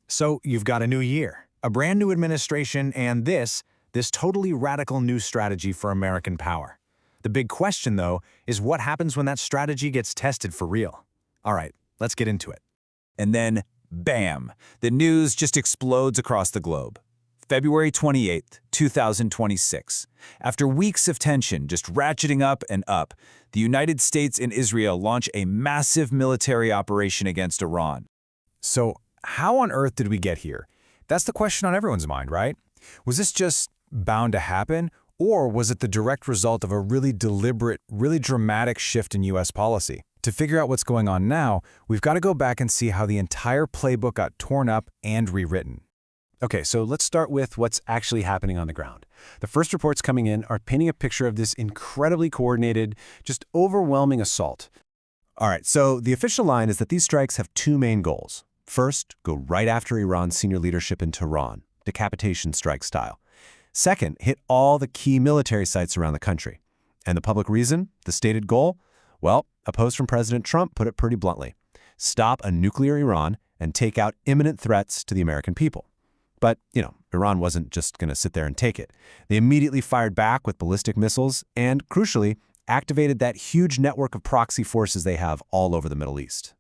So you've got a new year, a brand new administration, and this totally radical new strategy for American power. The big question, though, is what happens when that strategy gets tested for real? All right, let's get into it. And then, bam, the news just explodes across the globe. February 28th, 2026. After weeks of tension just ratcheting up and up, the United States and Israel launch a massive military operation against Iran. So, how on earth did we get here? That's the question on everyone's mind, right? Was this just bound to happen, or was it the direct result of a really deliberate, really dramatic shift in U.S. policy? To figure out what's going on now, we've got to go back and see how the entire playbook got torn up and rewritten. Okay, so let's start with what's actually happening on the ground. The first reports coming in are painting a picture of this incredibly coordinated, just overwhelming assault. All right, so the official line is that these strikes have two main goals. First, go right after Iran's senior leadership in Tehran, decapitation strike style. Second, hit all the key military sites around the country. And the public reason, the stated goal? Well, a post from President Trump put it pretty bluntly. Stop a nuclear Iran and take out imminent threats to the American people. But, Iran wasn't just going to sit there and take it. They immediately fired back with ballistic missiles and, crucially, activated that huge network of proxy forces they have all over the Middle East.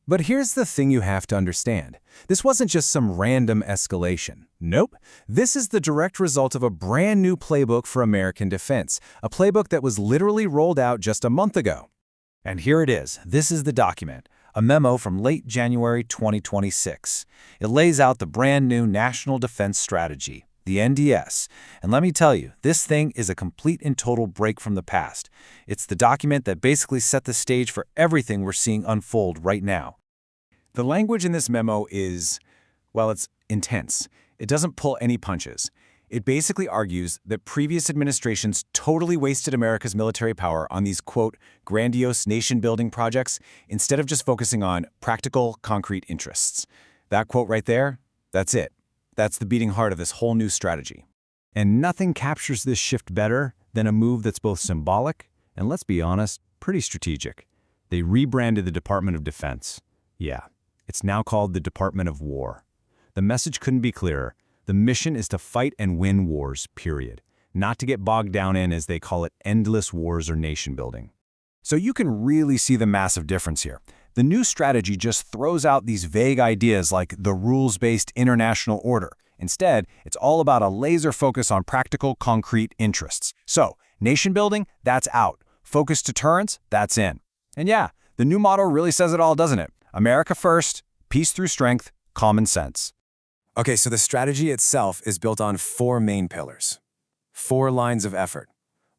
But here's the thing you have to understand. This wasn't just some random escalation. Nope. This is the direct result of a brand new playbook for American defense, a playbook that was literally rolled out just a month ago. And here it is. This is the document, a memo from late January 2026. It lays out the brand new National Defense Strategy, the NDS. And let me tell you, this thing is a complete and total break from the past. It's the document that basically set the stage for everything we're seeing unfold right now. The language in this memo is, well, it's intense. It doesn't pull any punches. It basically argues that previous administrations totally wasted America's military power on these, quote, grandiose nation-building projects instead of just focusing on practical, concrete interests. That quote right there, that's it. That's the beating heart of this whole new strategy. And nothing captures this shift better than a move that's both symbolic and, let's be honest, pretty strategic. They rebranded the Department of Defense. Yeah, it's now called the Department of War. The message couldn't be clearer. The mission is to fight and win wars, period. Not to get bogged down in, as they call it, endless wars or nation building. So you can really see the massive difference here. The new strategy just throws out these vague ideas like the rules-based international order. Instead, it's all about a laser focus on practical, concrete interests. So, nation building, that's out. Focused deterrence, that's in. And yeah, the new model really says it all, doesn't it? America first, peace through strength, common sense. Okay, so the strategy itself is built on four main pillars. 4 lines of effort.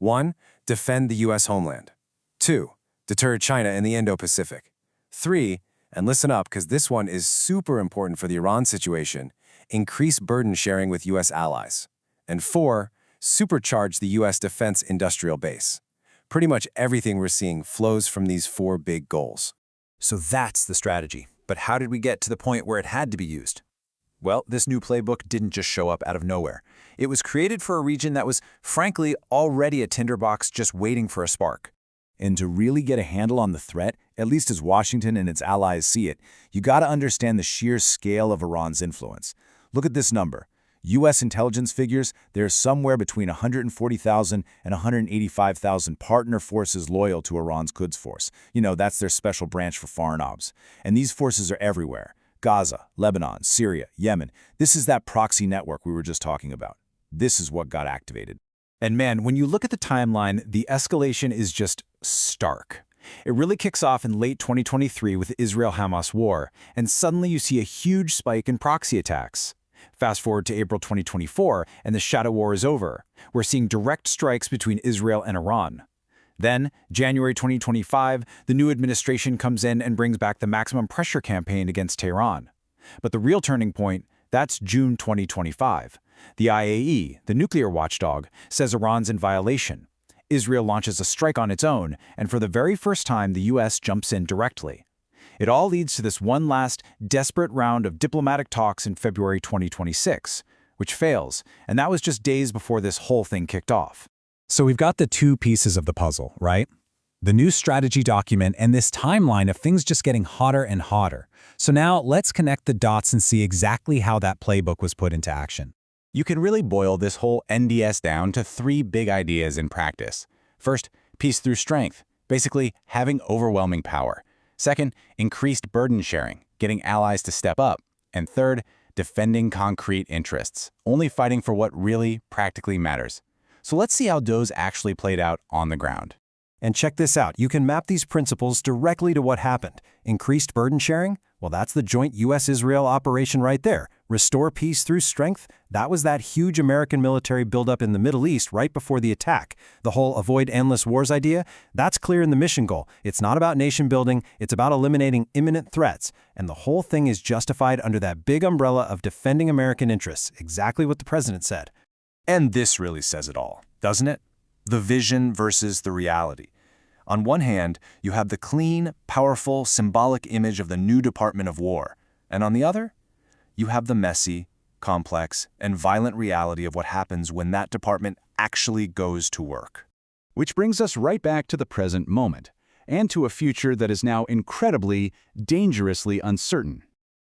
1, defend the U.S. homeland. 2, deter China in the Indo-Pacific. 3, and listen up because this one is super important for the Iran situation, increase burden sharing with U.S. allies. And 4, supercharge the U.S. defense industrial base. Pretty much everything we're seeing flows from these 4 big goals. So that's the strategy. But how did we get to the point where it had to be used? Well, this new playbook didn't just show up out of nowhere. It was created for a region that was, frankly, already a tinderbox just waiting for a spark. And to really get a handle on the threat, at least as Washington and its allies see it, you gotta understand the sheer scale of Iran's influence. Look at this number. U.S. intelligence figures there's somewhere between 140,000 and 185,000 partner forces loyal to Iran's Quds Force. That's their special branch for foreign ops. And these forces are everywhere. Gaza, Lebanon, Syria, Yemen. This is that proxy network we were just talking about. This is what got activated. And man, when you look at the timeline, the escalation is just stark. It really kicks off in late 2023 with the Israel-Hamas war, and suddenly you see a huge spike in proxy attacks. Fast forward to April 2024, and the shadow war is over. We're seeing direct strikes between Israel and Iran. Then, January 2025, the new administration comes in and brings back the maximum pressure campaign against Tehran. But the real turning point, that's June 2025. The IAE, the nuclear watchdog, says Iran's in violation. Israel launches a strike on its own, and for the very first time, the U.S. jumps in directly. It all leads to this one last, desperate round of diplomatic talks in February 2026, which fails, and that was just days before this whole thing kicked off. So we've got the two pieces of the puzzle, right? The new strategy document and this timeline of things just getting hotter and hotter. So now let's connect the dots and see exactly how that playbook was put into action. You can really boil this whole NDS down to 3 big ideas in practice. First, peace through strength, basically having overwhelming power. Second, increased burden sharing, getting allies to step up. And third, defending concrete interests, only fighting for what really practically matters. So let's see how those actually played out on the ground. And check this out. You can map these principles directly to what happened. Increased burden sharing? Well, that's the joint U.S.-Israel operation right there. Restore peace through strength? That was that huge American military buildup in the Middle East right before the attack. The whole avoid endless wars idea? That's clear in the mission goal. It's not about nation building. It's about eliminating imminent threats. And the whole thing is justified under that big umbrella of defending American interests, exactly what the president said. And this really says it all, doesn't it? The vision versus the reality. On one hand, you have the clean, powerful, symbolic image of the new Department of War. And on the other, you have the messy, complex, and violent reality of what happens when that department actually goes to work. Which brings us right back to the present moment, and to a future that is now incredibly, dangerously uncertain.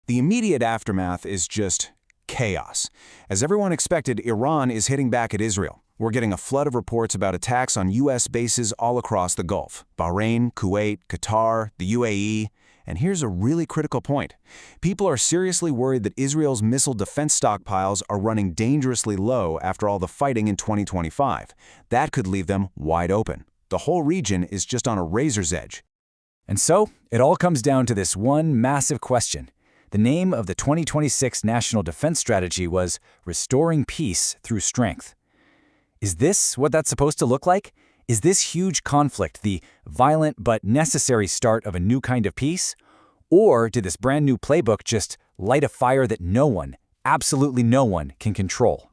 The immediate aftermath is just chaos. As everyone expected, Iran is hitting back at Israel. We're getting a flood of reports about attacks on U.S. bases all across the Gulf. Bahrain, Kuwait, Qatar, the UAE. And here's a really critical point. People are seriously worried that Israel's missile defense stockpiles are running dangerously low after all the fighting in 2025. That could leave them wide open. The whole region is just on a razor's edge. And so, it all comes down to this one massive question. The name of the 2026 National Defense Strategy was Restoring Peace Through Strength. Is this what that's supposed to look like? Is this huge conflict the violent but necessary start of a new kind of peace? Or did this brand new playbook just light a fire that no one, absolutely no one, can control?